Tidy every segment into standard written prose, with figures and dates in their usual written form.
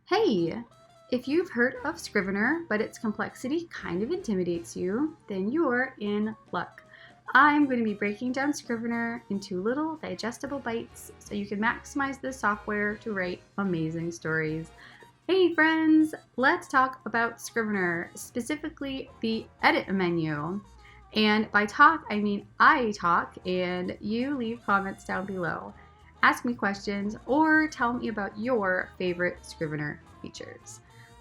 Hey, if you've heard of Scrivener, but its complexity kind of intimidates you, then you're in luck. I'm going to be breaking down Scrivener into little digestible bites so you can maximize this software to write amazing stories. Hey friends, let's talk about Scrivener, specifically the edit menu. And by talk, I mean I talk and you leave comments down below. Ask me questions or tell me about your favorite Scrivener features.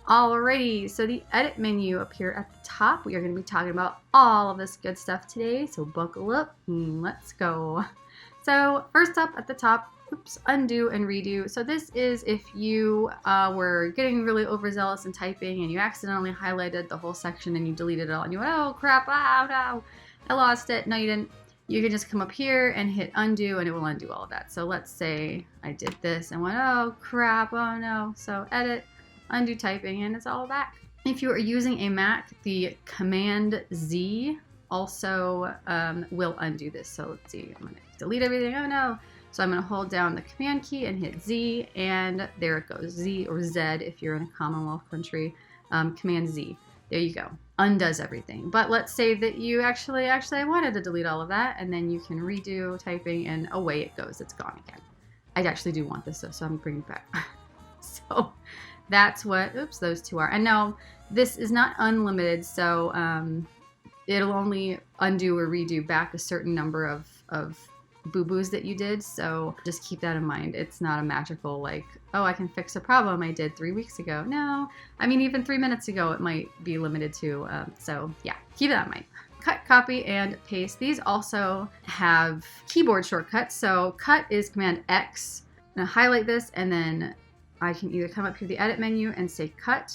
Alrighty, so the edit menu up here at the top, we are going to be talking about all of this good stuff today, so buckle up and let's go. So first up at the top, undo and redo. So this is if you were getting really overzealous in typing and you accidentally highlighted the whole section and you deleted it all and you went, oh crap, oh no, I lost it. No, you didn't. You can just come up here and hit undo and it will undo all of that. So let's say I did this and went, oh crap, oh no. So edit, undo typing, and it's all back. If you are using a Mac, the Command Z also will undo this. So let's see, I'm gonna delete everything, oh no. So I'm gonna hold down the Command key and hit Z, and there it goes, Z or Z if you're in a Commonwealth country, Command Z. There you go, undoes everything. But let's say that you actually wanted to delete all of that, and then you can redo typing and away it goes, it's gone again. I actually do want this though, so I'm bringing it back. So that's what, those two are. And no, this is not unlimited, so it'll only undo or redo back a certain number of boo-boos that you did, so just keep that in mind. It's not a magical, like, oh, I can fix a problem I did 3 weeks ago. No, I mean, even 3 minutes ago, it might be limited to, so yeah, keep that in mind. Cut, copy, and paste. These also have keyboard shortcuts, so cut is Command X. I'm gonna highlight this, and then I can either come up here to the edit menu and say cut,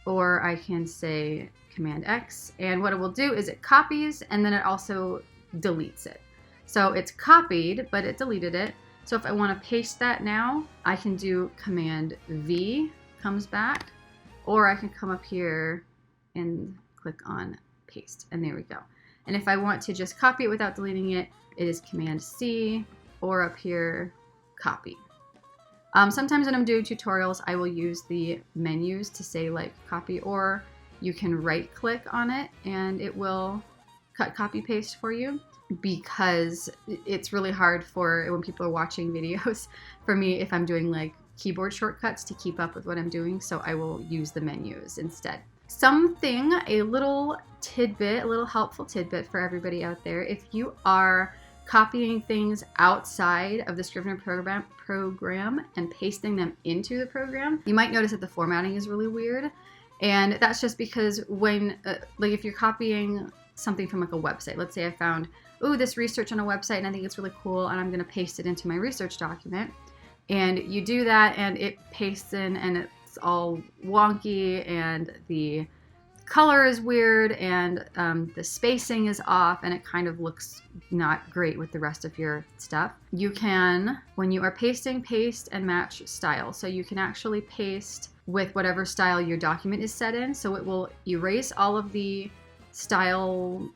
or I can say Command X, and what it will do is it copies, and then it also deletes it. So it's copied, but it deleted it. So if I want to paste that now, I can do Command V, comes back, or I can come up here and click on paste, and there we go. And if I want to just copy it without deleting it, it is Command C, or up here, copy. Sometimes when I'm doing tutorials, I will use the menus to say like copy, or you can right click on it and it will cut, copy, paste for you, because it's really hard for when people are watching videos for me if I'm doing like keyboard shortcuts to keep up with what I'm doing, so I will use the menus instead. A little tidbit, a little helpful tidbit for everybody out there. If you are copying things outside of the Scrivener program and pasting them into the program, you might notice that the formatting is really weird. And that's just because when, like if you're copying something from like a website, let's say I found, oh, this research on a website and I think it's really cool and I'm gonna paste it into my research document. And you do that and it pastes in and it's all wonky and the color is weird and the spacing is off and it kind of looks not great with the rest of your stuff. You can, when you are pasting, paste and match style. So you can actually paste with whatever style your document is set in. So it will erase all of the style,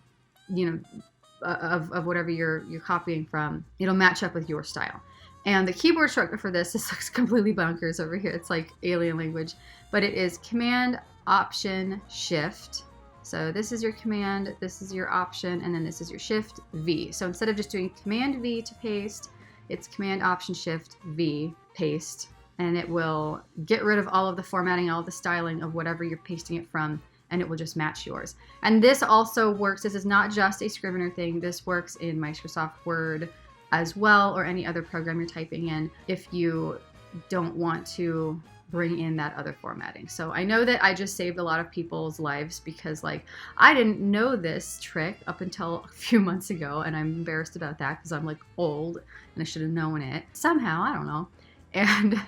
of whatever you're copying from. It'll match up with your style. And the keyboard shortcut for this looks completely bonkers over here. It's like alien language, but it is Command Option Shift. So this is your command, this is your option, and then this is your Shift V. So instead of just doing Command V to paste, it's Command Option Shift V, paste, and it will get rid of all of the formatting, all of the styling of whatever you're pasting it from, and it will just match yours. And this also works, this is not just a Scrivener thing, this works in Microsoft Word as well, or any other program you're typing in if you don't want to bring in that other formatting. So I know that I just saved a lot of people's lives because like I didn't know this trick up until a few months ago, and I'm embarrassed about that because I'm like old and I should have known it somehow, I don't know. And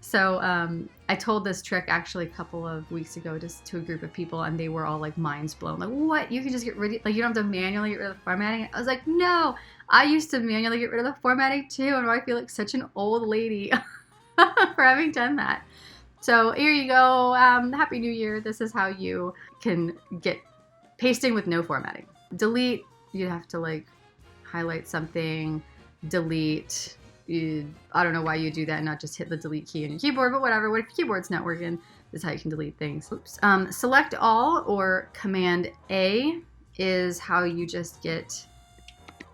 so I told this trick actually a couple of weeks ago just to a group of people, and they were all like minds blown, like, what, you can just get rid of, like, you don't have to manually get rid of the formatting? I was like, no, I used to manually get rid of the formatting too, and I feel like such an old lady for having done that. So here you go, Happy New Year. This is how you can get pasting with no formatting. Delete, you have to like highlight something, delete, I don't know why you do that and not just hit the delete key on your keyboard, but whatever. What if your keyboard's not working? This is how you can delete things. Oops. Select all or Command A is how you just get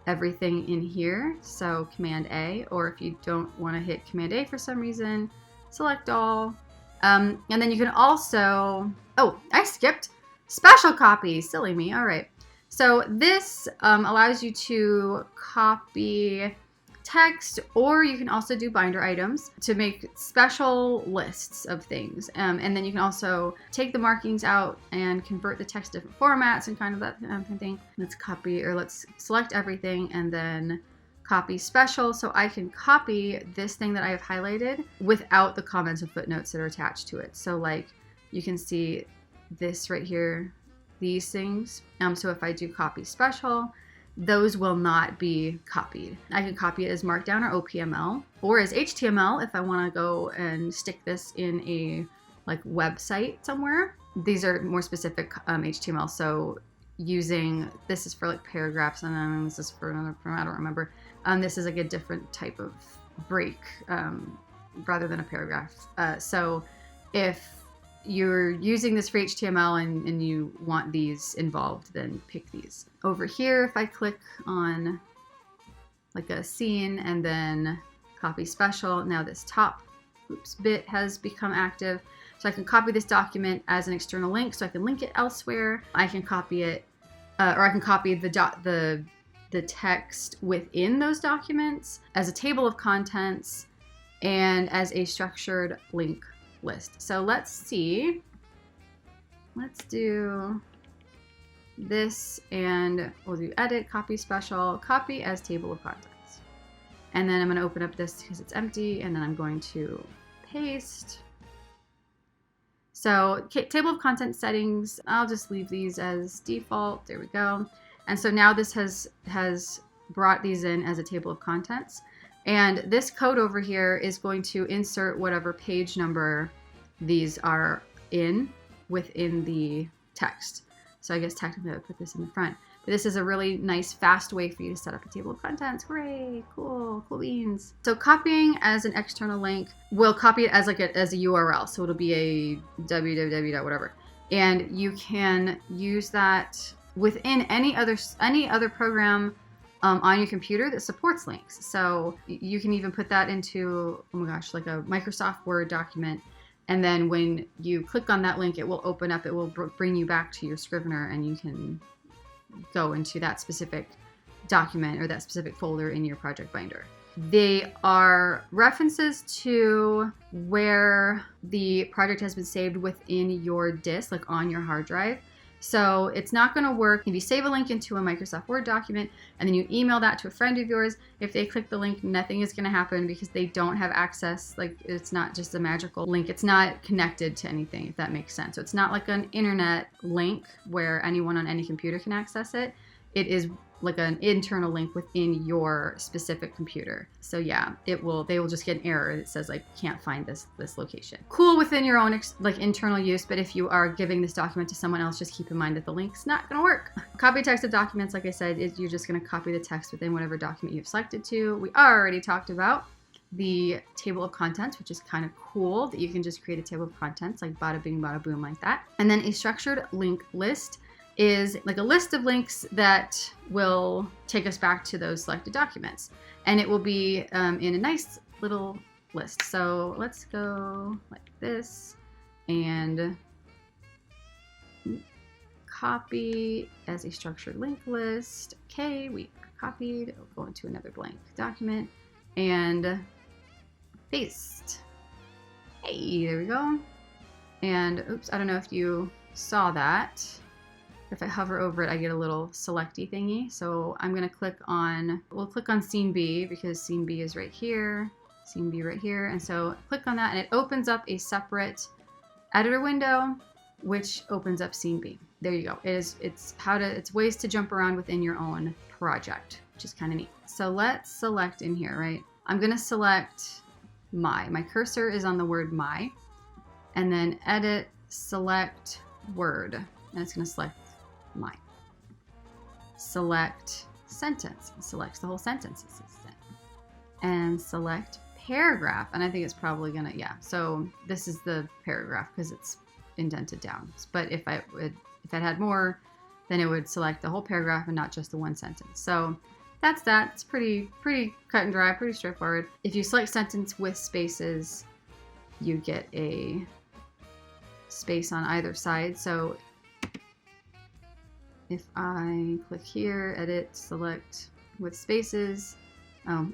everything in here. So Command A, or if you don't want to hit Command A for some reason, select all. And then you can also, oh, I skipped special copy. Silly me. All right. So this allows you to copy text, or you can also do binder items to make special lists of things. And then you can also take the markings out and convert the text to different formats and kind of that kind of thing. Let's copy, or let's select everything and then copy special. So I can copy this thing that I have highlighted without the comments and footnotes that are attached to it. So like you can see this right here, these things. So if I do copy special, those will not be copied. I can copy it as Markdown or OPML or as HTML if I want to go and stick this in a like website somewhere. These are more specific HTML. So using, this is for like paragraphs, and then this is for another, I don't remember. This is like a different type of break rather than a paragraph. So if you're using this for HTML and you want these involved, then pick these. Over here, if I click on like a scene and then copy special, now this top bit has become active. So I can copy this document as an external link, so I can link it elsewhere. I can copy it, or I can copy the text within those documents as a table of contents and as a structured link list. So let's see. Let's do this, and we'll do edit, copy special, copy as table of contents. And then I'm going to open up this because it's empty, and then I'm going to paste. So table of contents settings, I'll just leave these as default. There we go. And so now this has brought these in as a table of contents. And this code over here is going to insert whatever page number these are in within the text. So I guess technically I would put this in the front. But this is a really nice, fast way for you to set up a table of contents. Hooray, cool beans. So copying as an external link, we'll copy it as like as a URL. So it'll be a www. whatever. And you can use that within any other program on your computer that supports links. So you can even put that into, oh my gosh, like a Microsoft Word document. And then when you click on that link, it will open up, it will bring you back to your Scrivener, and you can go into that specific document or that specific folder in your project binder. They are references to where the project has been saved within your disk, like on your hard drive. So it's not going to work if you save a link into a Microsoft Word document and then you email that to a friend of yours. If they click the link, nothing is going to happen because they don't have access. Like, it's not just a magical link. It's not connected to anything, if that makes sense. So it's not like an internet link where anyone on any computer can access it. It is like an internal link within your specific computer. So yeah, they will just get an error that says like can't find this location. Cool within your own like internal use, but if you are giving this document to someone else, just keep in mind that the link's not gonna work. Copy text of documents, like I said, you're just gonna copy the text within whatever document you've selected to. We already talked about the table of contents, which is kind of cool that you can just create a table of contents like bada bing, bada boom like that. And then a structured link list is like a list of links that will take us back to those selected documents. And it will be in a nice little list. So let's go like this and copy as a structured link list. Okay, we are copied. We'll go into another blank document and paste. Hey, there we go. And oops, I don't know if you saw that. If I hover over it, I get a little selecty thingy. So I'm going to click on, we'll click on scene B because scene B is right here, scene B right here. And so click on that and it opens up a separate editor window, which opens up scene B. There you go. It's ways to jump around within your own project, which is kind of neat. So let's select in here, right? I'm going to select my cursor is on the word my, and then edit, select word, and it's going to select my. Select sentence. It selects the whole sentence. and select paragraph. And I think it's probably gonna, yeah. So this is the paragraph because it's indented down. But if I had more, then it would select the whole paragraph and not just the one sentence. So that's that. It's pretty cut and dry, pretty straightforward. If you select sentence with spaces, you get a space on either side. So if I click here, edit, select with spaces,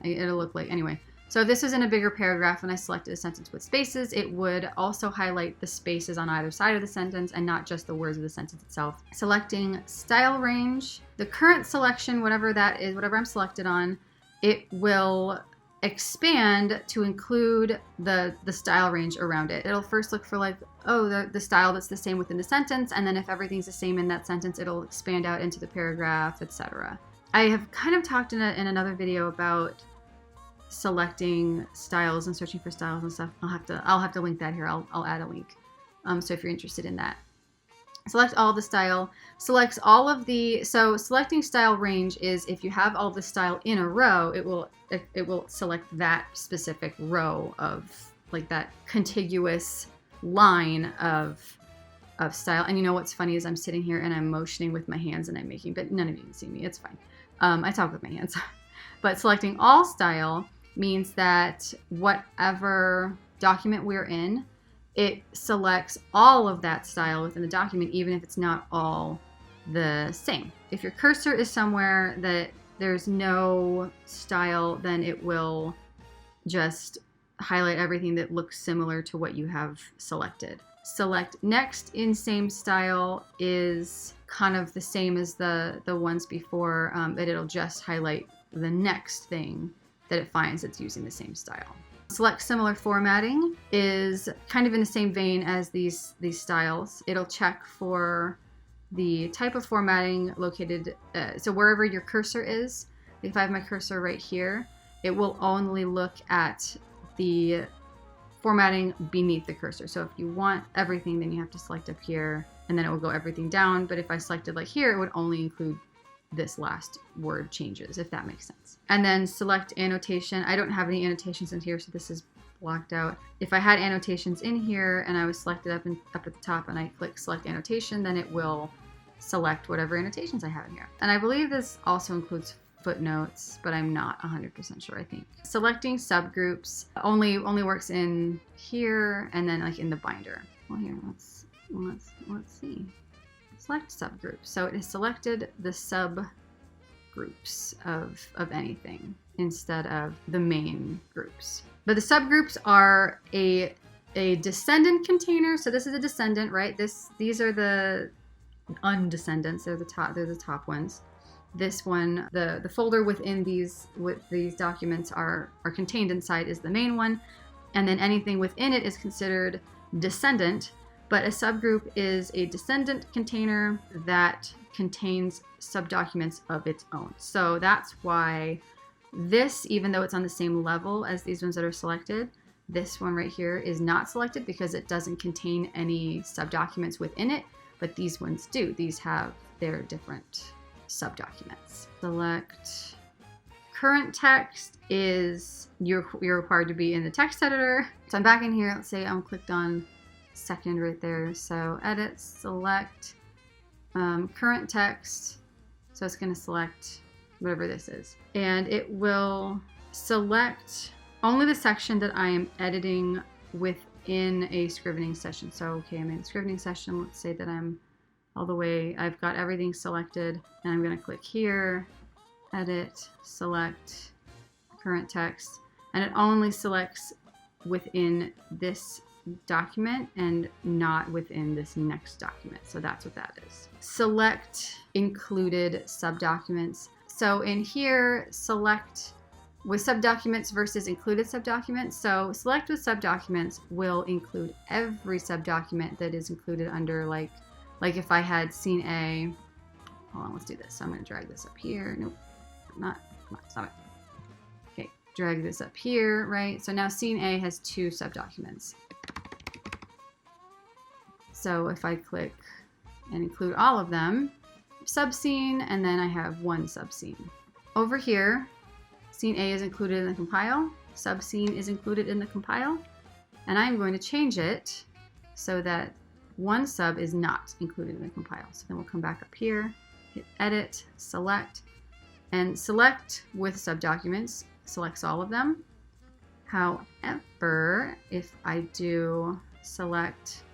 it'll look like, anyway. So if this was in a bigger paragraph and I selected a sentence with spaces, it would also highlight the spaces on either side of the sentence and not just the words of the sentence itself. Selecting style range, the current selection, whatever that is, whatever I'm selected on, it will expand to include the style range around it. It'll first look for like, oh, the style that's the same within the sentence, and then if everything's the same in that sentence, it'll expand out into the paragraph, etc. I have kind of talked in another video about selecting styles and searching for styles and stuff. I'll have to link that here. I'll add a link. So if you're interested in that. Select all the style, selects all of the, so selecting style range is if you have all the style in a row, it will select that specific row of like that contiguous line of style. And you know what's funny is I'm sitting here and I'm motioning with my hands and I'm making, but none of you can see me. It's fine. I talk with my hands. But selecting all style means that whatever document we're in, it selects all of that style within the document, even if it's not all the same. If your cursor is somewhere that there's no style, then it will just highlight everything that looks similar to what you have selected. Select next in same style is kind of the same as the ones before, but it'll just highlight the next thing that it finds that's using the same style. Select similar formatting is kind of in the same vein as these styles. It'll check for the type of formatting located, so wherever your cursor is. If I have my cursor right here, it will only look at the formatting beneath the cursor. So if you want everything, then you have to select up here, and then it will go everything down. But if I selected like here, it would only include this last word changes, if that makes sense. And then select annotation. I don't have any annotations in here, so this is blocked out. If I had annotations in here and I was selected up at the top and I click select annotation, then it will select whatever annotations I have in here. And I believe this also includes footnotes, but I'm not 100% sure, I think. Selecting subgroups only works in here and then like in the binder. Well, here, let's see. Select subgroups. So it has selected the subgroups of anything instead of the main groups. But the subgroups are a descendant container. So this is a descendant, right? These are the undescendants. They're the top ones. This one, the folder within these documents are contained inside is the main one, and then anything within it is considered descendant. But a subgroup is a descendant container that contains subdocuments of its own. So that's why this, even though it's on the same level as these ones that are selected, this one right here is not selected because it doesn't contain any subdocuments within it, but these ones do. These have their different subdocuments. Select current text is you're required to be in the text editor. So I'm back in here. Let's say I'm clicked on second right there. So edit, select current text. So it's going to select whatever this is. And it will select only the section that I am editing within a scrivening session. So, okay, I'm in a scrivening session. Let's say that I'm all the way, I've got everything selected, and I'm going to click here, edit, select current text, and it only selects within this document and not within this next document. So that's what that is. Select included subdocuments. So in here, select with subdocuments versus included subdocuments. So select with subdocuments will include every subdocument that is included under like if I had scene A, hold on, let's do this. So I'm going to drag this up here. Nope, not, stop it. Okay, drag this up here, right? So now scene A has two subdocuments. So if I click and include all of them, subscene, and then I have one subscene. Over here, Scene A is included in the compile. Subscene is included in the compile. And I'm going to change it so that one sub is not included in the compile. So then we'll come back up here, hit edit, select, and select with subdocuments selects all of them. However, if I do select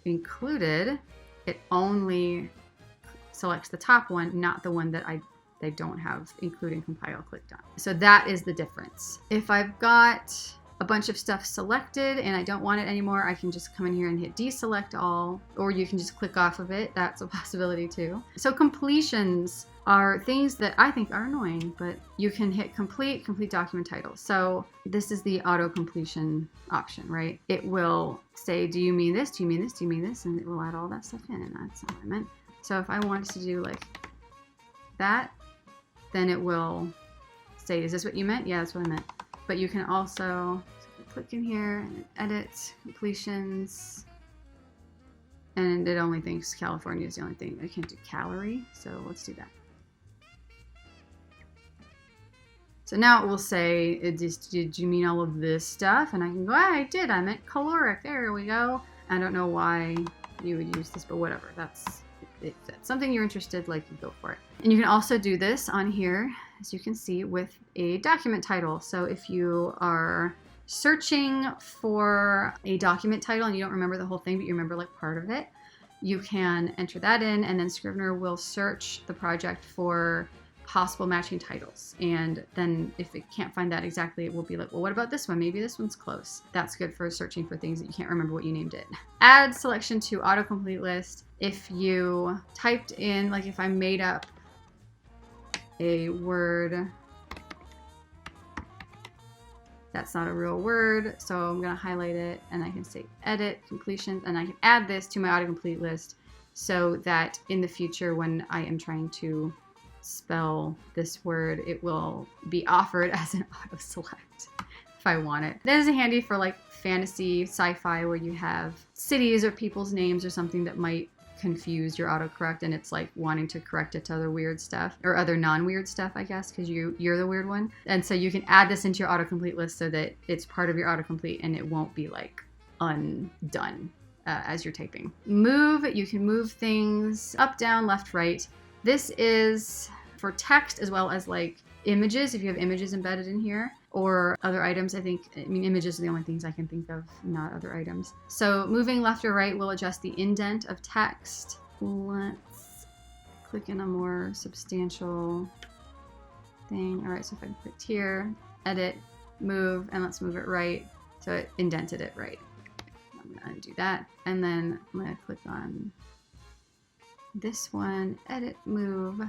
included, it only selects the top one, not the one that they don't have including compile clicked on. So that is the difference. If I've got a bunch of stuff selected and I don't want it anymore, I can just come in here and hit deselect all, or you can just click off of it. That's a possibility too. So completions are things that I think are annoying, but you can hit complete document title. So this is the auto completion option, right? It will say, do you mean this? Do you mean this? Do you mean this? And it will add all that stuff in, and that's not what I meant. So if I wanted to do like that, then it will say, is this what you meant? Yeah, that's what I meant. But you can also click in here and edit completions. And it only thinks California is the only thing. I can't do calorie, so let's do that. So now it will say, did you mean all of this stuff? And I can go, I did, I meant caloric, there we go. I don't know why you would use this, but whatever. If that's something you're interested, like, you go for it. And you can also do this on here, as you can see, with a document title. So if you are searching for a document title and you don't remember the whole thing, but you remember like part of it, you can enter that in, and then Scrivener will search the project for possible matching titles. And then if it can't find that exactly, it will be like, well, what about this one? Maybe this one's close. That's good for searching for things that you can't remember what you named it. Add selection to autocomplete list. If you typed in, like if I made up a word that's not a real word, so I'm going to highlight it and I can say edit completions, and I can add this to my autocomplete list so that in the future when I am trying to spell this word, it will be offered as an auto select if I want it. That is handy for like fantasy, sci-fi, where you have cities or people's names or something that might confuse your autocorrect, and it's like wanting to correct it to other weird stuff, or other non-weird stuff, I guess, because you're the weird one. And so you can add this into your autocomplete list so that it's part of your autocomplete and it won't be like undone as you're typing. Move, you can move things up, down, left, right. This is for text as well as like images, if you have images embedded in here, or other items. I mean, images are the only things I can think of, not other items. So moving left or right will adjust the indent of text. Let's click in a more substantial thing. All right, so if I clicked here, edit, move, and let's move it right. So it indented it right. I'm gonna undo that. And then I'm gonna click on this one, edit, move.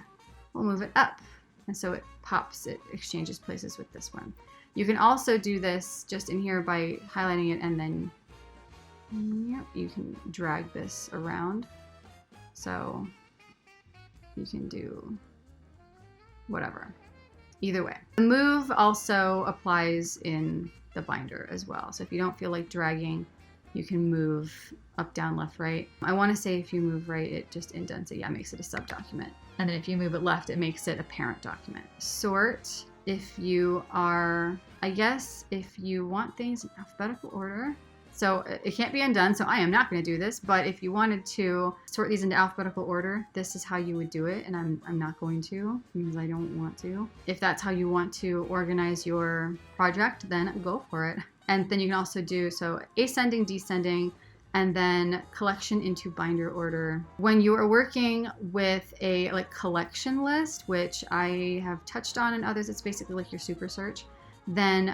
We'll move it up. And so it pops, it exchanges places with this one. You can also do this just in here by highlighting it, and then yep, you can drag this around. So you can do whatever. Either way. The move also applies in the binder as well. So if you don't feel like dragging, you can move up, down, left, right. I want to say if you move right, it just indents it. Yeah, it makes it a subdocument. And then if you move it left, it makes it a parent document. Sort, if you are, I guess, if you want things in alphabetical order. So it can't be undone, so I am not going to do this. But if you wanted to sort these into alphabetical order, this is how you would do it. And I'm not going to, because I don't want to. If that's how you want to organize your project, then go for it. And then you can also do, so ascending, descending, and then collection into binder order. When you are working with a like collection list, which I have touched on in others, it's basically like your super search, then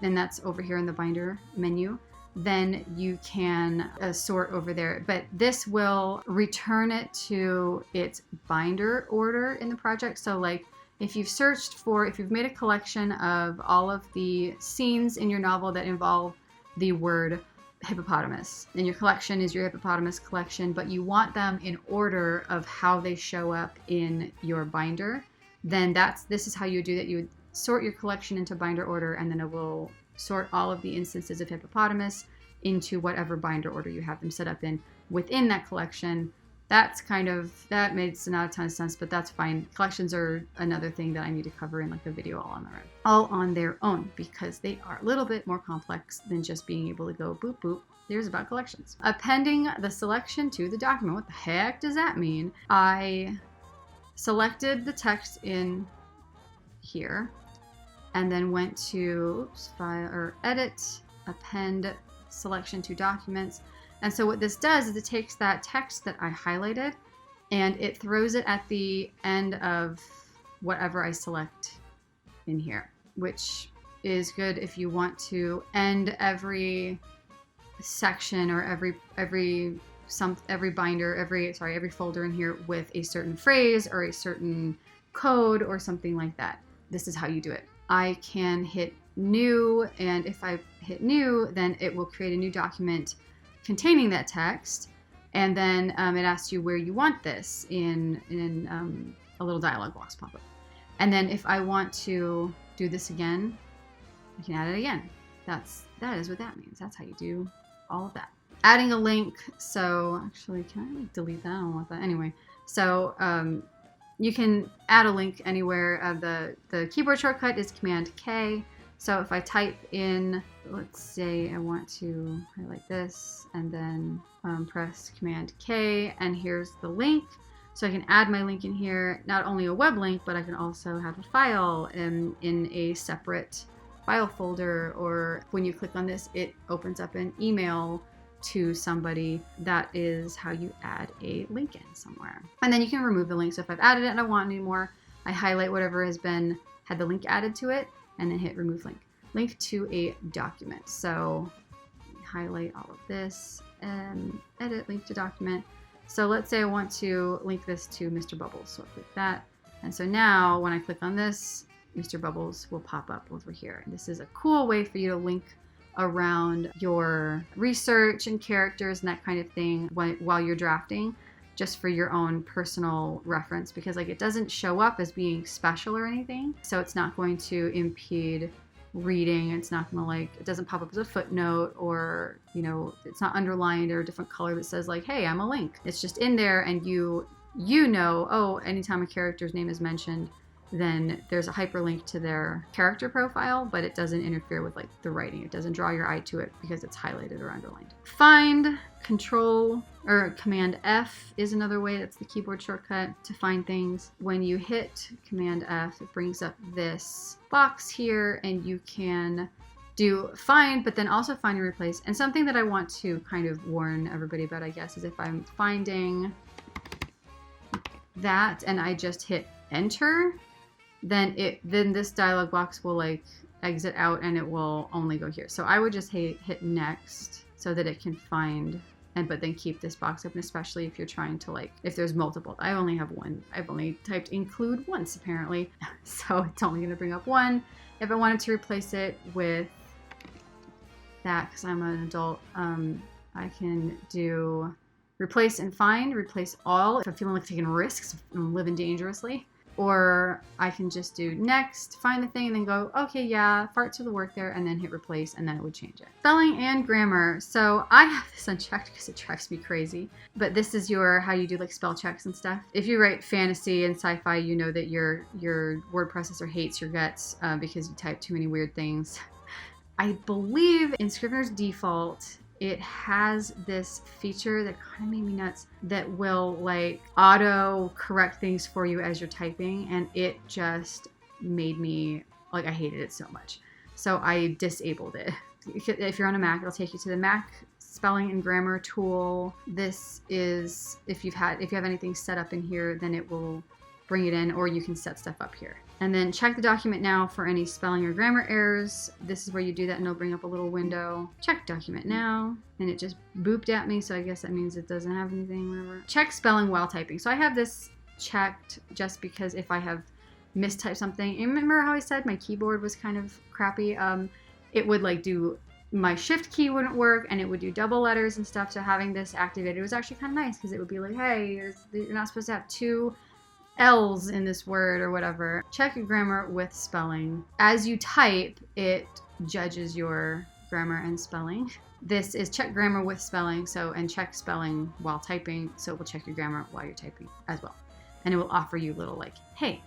that's over here in the binder menu. Then you can sort over there. But this will return it to its binder order in the project. So like if you've made a collection of all of the scenes in your novel that involve the word hippopotamus, and your collection is your hippopotamus collection, but you want them in order of how they show up in your binder, then this is how you do that. You would sort your collection into binder order, and then it will sort all of the instances of hippopotamus into whatever binder order you have them set up in within that collection That's that makes not a ton of sense, but that's fine. Collections are another thing that I need to cover in like a video all on their own, because they are a little bit more complex than just being able to go boop boop. Here's about collections. Appending the selection to the document. What the heck does that mean? I selected the text in here and then went to file or edit, append selection to documents. And so what this does is it takes that text that I highlighted and it throws it at the end of whatever I select in here, which is good if you want to end every section or every binder, every folder in here with a certain phrase or a certain code or something like that. This is how you do it. I can hit new, and if I hit new, then it will create a new document containing that text, and then it asks you where you want this in a little dialog box pop up. And then if I want to do this again, I can add it again. That is what that means. That's how you do all of that. Adding a link. So actually, can I like delete that? I don't want that anyway. So you can add a link anywhere. The keyboard shortcut is Command K. So if I type in, let's say I want to highlight this and then press Command K, and here's the link. So I can add my link in here, not only a web link, but I can also have a file in a separate file folder, or when you click on this, it opens up an email to somebody. That is how you add a link in somewhere. And then you can remove the link. So if I've added it and I want anymore, I highlight whatever had the link added to it, and then hit remove link. Link to a document. So highlight all of this and edit link to document. So let's say I want to link this to Mr. Bubbles. So I'll click that. And so now when I click on this, Mr. Bubbles will pop up over here. This is a cool way for you to link around your research and characters and that kind of thing while you're drafting, just for your own personal reference, because like it doesn't show up as being special or anything. So it's not going to impede reading. It's not going to it doesn't pop up as a footnote, or, it's not underlined or a different color that says like, hey, I'm a link. It's just in there, and you know, oh, anytime a character's name is mentioned, then there's a hyperlink to their character profile, but it doesn't interfere with like the writing. It doesn't draw your eye to it because it's highlighted or underlined. Find, Command F is another way. That's the keyboard shortcut to find things. When you hit Command F, it brings up this box here, and you can do find, but then also find and replace. And something that I want to kind of warn everybody about, I guess, is if I'm finding that and I just hit enter, then this dialog box will like exit out and it will only go here. So I would just hit next so that it can find, but then keep this box open, especially if you're trying to if there's multiple. I only have one. I've only typed include once apparently. So it's only going to bring up one. If I wanted to replace it with that, because I'm an adult, I can do replace and find, replace all if I'm feeling like taking risks and living dangerously. Or I can just do next, find the thing, and then go, okay, yeah, fart to the work there, and then hit replace, and then it would change it. Spelling and grammar. So I have this unchecked because it drives me crazy. But this is how you do like spell checks and stuff. If you write fantasy and sci-fi, you know that your word processor hates your guts because you type too many weird things. I believe in Scrivener's default, it has this feature that kind of made me nuts that will auto correct things for you as you're typing, and it just made me I hated it so much. So I disabled it. If you're on a Mac, it'll take you to the Mac spelling and grammar tool. This is if you have anything set up in here, then it will bring it in, or you can set stuff up here. And then check the document now for any spelling or grammar errors. This is where you do that, and it'll bring up a little window. Check document now, and it just booped at me, so I guess that means it doesn't have anything, whatever. Check spelling while typing. So I have this checked just because if I have mistyped something, and remember how I said my keyboard was kind of crappy? It would do, my shift key wouldn't work, and it would do double letters and stuff, so having this activated was actually kind of nice, because it would be like, hey, you're not supposed to have two L's in this word or whatever. Check your grammar with spelling. As you type, it judges your grammar and spelling. This is check grammar with spelling, and check spelling while typing, so it will check your grammar while you're typing as well. And it will offer you little like, hey,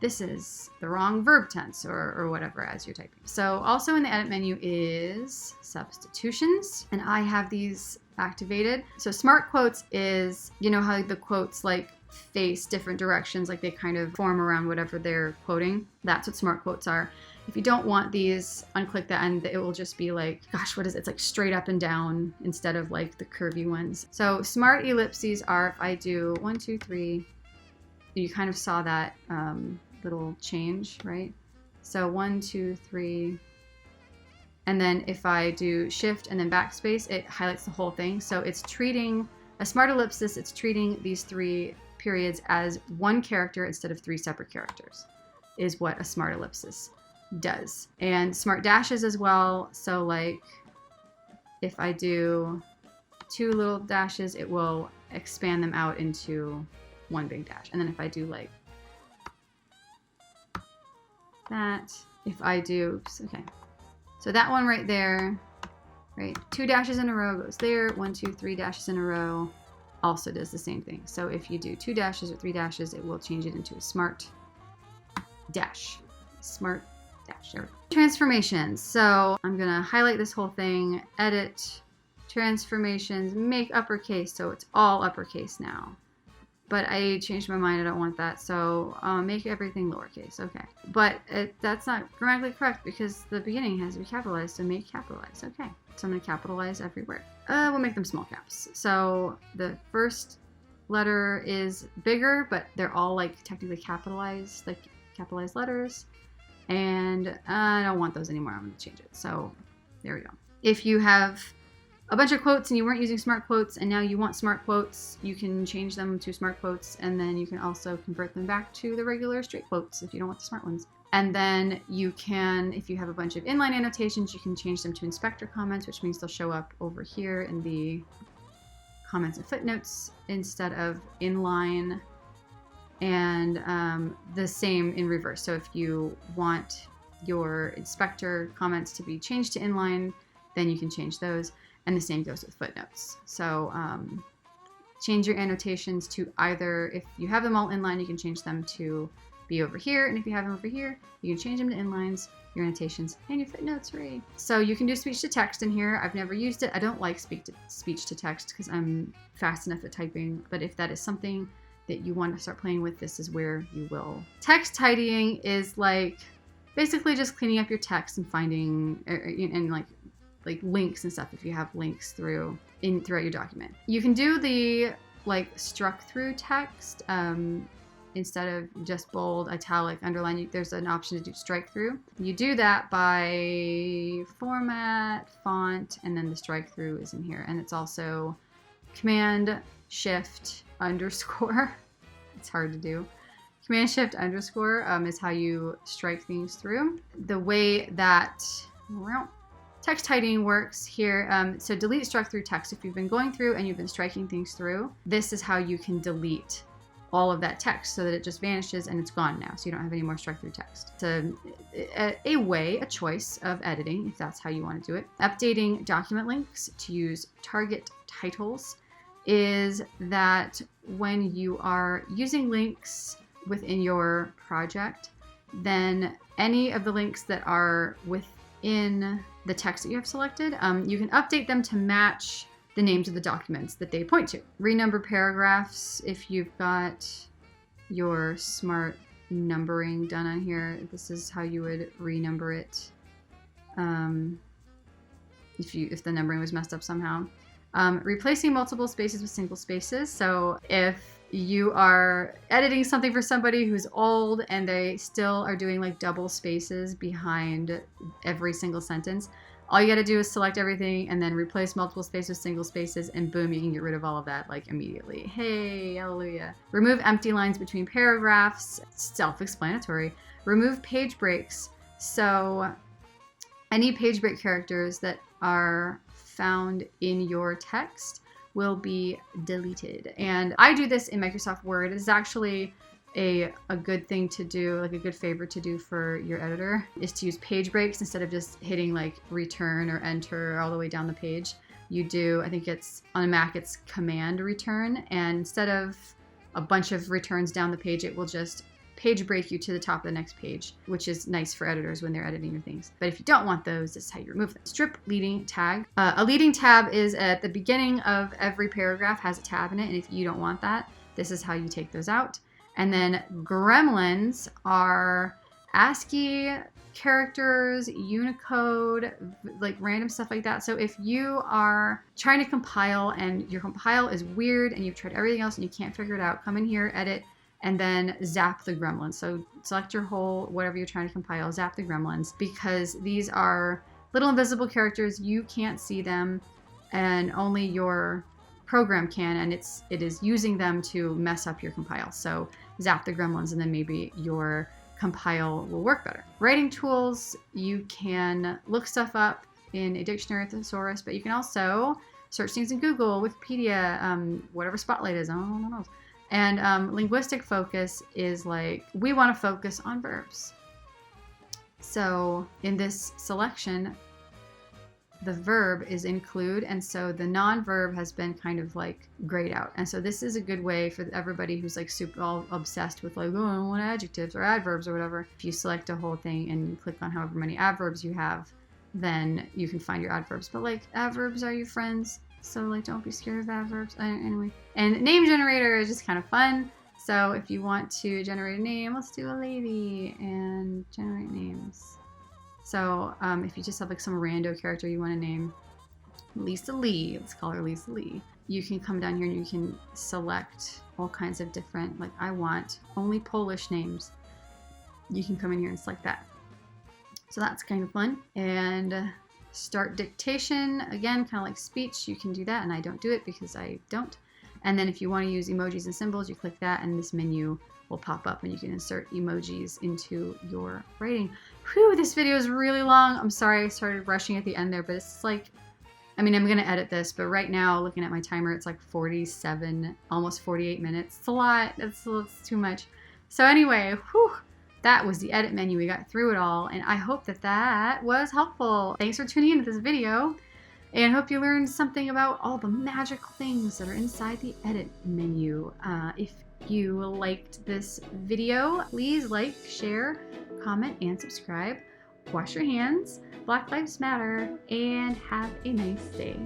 this is the wrong verb tense or whatever as you're typing. So also in the edit menu is substitutions, and I have these activated. So smart quotes is, you know how the quotes like face different directions, like they kind of form around whatever they're quoting. That's what smart quotes are. If you don't want these, unclick that and it will just be like, gosh, what is it? It's like straight up and down instead of like the curvy ones. So smart ellipses are, if I do 1, 2, 3, you kind of saw that little change, right? So 1, 2, 3, and then if I do shift and then backspace, it highlights the whole thing. So it's treating a smart ellipsis, it's treating these 3 periods as one character instead of 3 separate characters, is what a smart ellipsis does. And smart dashes as well. So like if I do 2 little dashes, it will expand them out into 1 big dash. And then if I do like that, if I do, okay, so that one right there, right, 2 dashes in a row goes there, 1, 2, 3 dashes in a row also does the same thing. So if you do 2 dashes or 3 dashes, it will change it into a smart dash. Smart dash. There we go. Transformations. So I'm gonna highlight this whole thing, edit, transformations, make uppercase, so it's all uppercase now. But I changed my mind, I don't want that, so make everything lowercase, okay. But that's not grammatically correct because the beginning has to be capitalized, so make capitalize, okay. So I'm gonna capitalize every word. We'll make them small caps. So the first letter is bigger, but they're all like technically capitalized, like capitalized letters. And I don't want those anymore, I'm gonna change it. So there we go. If you have a bunch of quotes and you weren't using smart quotes and now you want smart quotes, you can change them to smart quotes, and then you can also convert them back to the regular straight quotes if you don't want the smart ones. And then you can, if you have a bunch of inline annotations, you can change them to inspector comments, which means they'll show up over here in the comments and footnotes instead of inline, and the same in reverse. So if you want your inspector comments to be changed to inline, then you can change those. And the same goes with footnotes. So change your annotations to either, if you have them all inline, you can change them to be over here. And if you have them over here, you can change them to inlines, your annotations, and your footnotes, right? So you can do speech to text in here. I've never used it. I don't like speech to text because I'm fast enough at typing. But if that is something that you want to start playing with, this is where you will. Text tidying is like basically just cleaning up your text and finding, and like links and stuff if you have links throughout your document. You can do the like struck through text instead of just bold, italic, underline. There's an option to do strike through. You do that by format, font, and then the strike through is in here. And it's also Command Shift underscore. It's hard to do. Command Shift underscore is how you strike things through. The way that text tidying works here, so delete struck through text. If you've been going through and you've been striking things through, this is how you can delete all of that text so that it just vanishes and it's gone now, so you don't have any more struck through text. It's a choice of editing if that's how you want to do it. Updating document links to use target titles is that when you are using links within your project, then any of the links that are within the text that you have selected, you can update them to match the names of the documents that they point to. Renumber paragraphs, if you've got your smart numbering done on here, this is how you would renumber it if the numbering was messed up somehow. Replacing multiple spaces with single spaces. So if you are editing something for somebody who's old and they still are doing like double spaces behind every single sentence, all you got to do is select everything and then replace multiple spaces with single spaces, and boom, you can get rid of all of that like immediately. Hey, hallelujah. Remove empty lines between paragraphs, self-explanatory. Remove page breaks. So any page break characters that are found in your text will be deleted. And I do this in Microsoft Word. This is actually a good thing to do, like a good favor to do for your editor, is to use page breaks instead of just hitting like return or enter all the way down the page. You do, I think it's on a Mac, it's command return, and instead of a bunch of returns down the page, it will just page break you to the top of the next page, which is nice for editors when they're editing your things. But if you don't want those, this is how you remove them. Strip leading tag. A leading tab is at the beginning of every paragraph, has a tab in it, and if you don't want that, this is how you take those out. And then gremlins are ASCII characters, Unicode, like random stuff like that. So if you are trying to compile and your compile is weird and you've tried everything else and you can't figure it out, come in here, edit, and then zap the gremlins. So select your whole, whatever you're trying to compile, zap the gremlins, because these are little invisible characters. You can't see them and only your program can, and it is using them to mess up your compile. So zap the gremlins and then maybe your compile will work better. Writing tools, you can look stuff up in a dictionary, thesaurus, but you can also search things in Google, Wikipedia, whatever Spotlight is, I don't know. And linguistic focus is like, we want to focus on verbs. So in this selection, the verb is include, and so the non-verb has been kind of like grayed out. And so this is a good way for everybody who's like super all obsessed with like, oh, I don't want adjectives or adverbs or whatever. If you select a whole thing and you click on however many adverbs you have, then you can find your adverbs. But like, adverbs are your friends, so like, don't be scared of adverbs. Anyway, and name generator is just kind of fun. So if you want to generate a name, let's do a lady and generate names. So if you just have like some rando character you want to name, Lisa Lee, let's call her Lisa Lee. You can come down here and you can select all kinds of different, like I want only Polish names. You can come in here and select that. So that's kind of fun. And start dictation, again, kind of like speech, you can do that, and I don't do it because I don't. And then if you want to use emojis and symbols, you click that and this menu will pop up and you can insert emojis into your writing. Whew, this video is really long. I'm sorry I started rushing at the end there, but it's like, I mean, I'm going to edit this, but right now, looking at my timer, it's like 47, almost 48 minutes. It's a lot. It's too much. So anyway, whew, that was the edit menu. We got through it all, and I hope that that was helpful. Thanks for tuning into this video, and hope you learned something about all the magical things that are inside the edit menu. If you liked this video, please like, share, comment, and subscribe. Wash your hands, Black Lives Matter, and have a nice day.